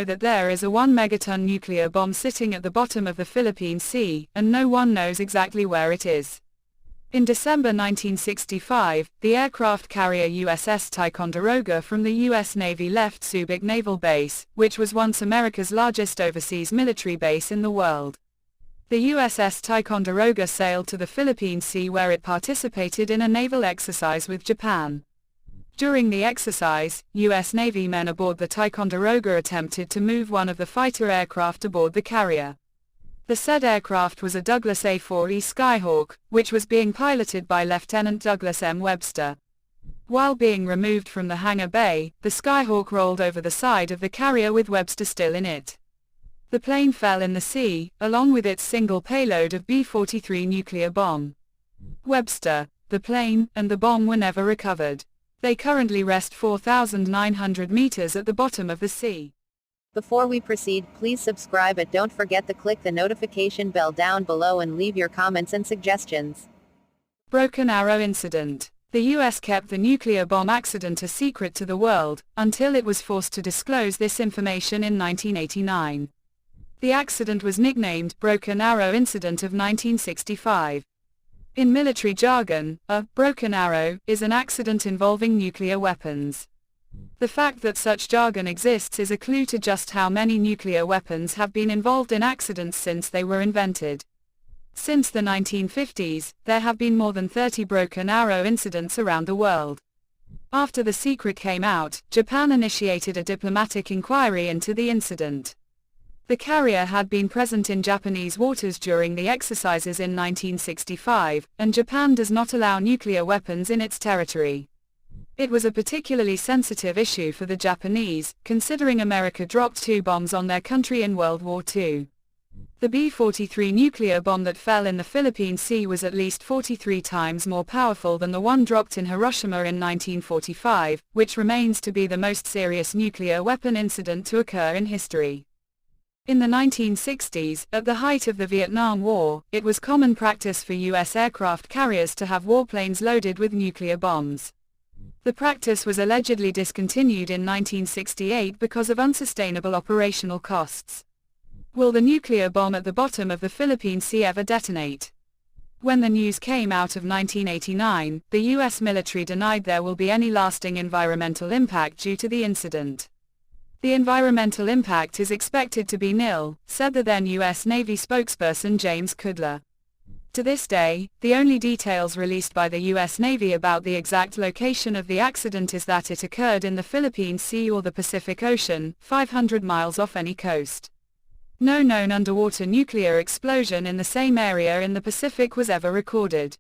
know that there is a 1-megaton nuclear bomb sitting at the bottom of the Philippine Sea, and no one knows exactly where it is. In December 1965, the aircraft carrier USS Ticonderoga from the U.S. Navy left Subic Naval Base, which was once America's largest overseas military base in the world. The USS Ticonderoga sailed to the Philippine Sea where it participated in a naval exercise with Japan. During the exercise, U.S. Navy men aboard the Ticonderoga attempted to move one of the fighter aircraft aboard the carrier. The said aircraft was a Douglas A-4E Skyhawk, which was being piloted by Lieutenant Douglas M. Webster. While being removed from the hangar bay, the Skyhawk rolled over the side of the carrier with Webster still in it. The plane fell in the sea, along with its single payload of B-43 nuclear bomb. Webster, the plane, and the bomb were never recovered. They currently rest 4,900 meters at the bottom of the sea. Before we proceed, please subscribe and don't forget to click the notification bell down below and leave your comments and suggestions. Broken Arrow Incident. The U.S. kept the nuclear bomb accident a secret to the world, until it was forced to disclose this information in 1989. The accident was nicknamed Broken Arrow Incident of 1965. In military jargon, a broken arrow is an accident involving nuclear weapons. The fact that such jargon exists is a clue to just how many nuclear weapons have been involved in accidents since they were invented. Since the 1950s, there have been more than 30 broken arrow incidents around the world. After the secret came out, Japan initiated a diplomatic inquiry into the incident. The carrier had been present in Japanese waters during the exercises in 1965, and Japan does not allow nuclear weapons in its territory. It was a particularly sensitive issue for the Japanese, considering America dropped 2 bombs on their country in World War II. The B-43 nuclear bomb that fell in the Philippine Sea was at least 43 times more powerful than the one dropped in Hiroshima in 1945, which remains to be the most serious nuclear weapon incident to occur in history. In the 1960s, at the height of the Vietnam War, it was common practice for U.S. aircraft carriers to have warplanes loaded with nuclear bombs. The practice was allegedly discontinued in 1968 because of unsustainable operational costs. Will the nuclear bomb at the bottom of the Philippine Sea ever detonate? When the news came out of 1989, the U.S. military denied there will be any lasting environmental impact due to the incident. The environmental impact is expected to be nil, said the then U.S. Navy spokesperson James Kudler. To this day, the only details released by the U.S. Navy about the exact location of the accident is that it occurred in the Philippine Sea or the Pacific Ocean, 500 miles off any coast. No known underwater nuclear explosion in the same area in the Pacific was ever recorded.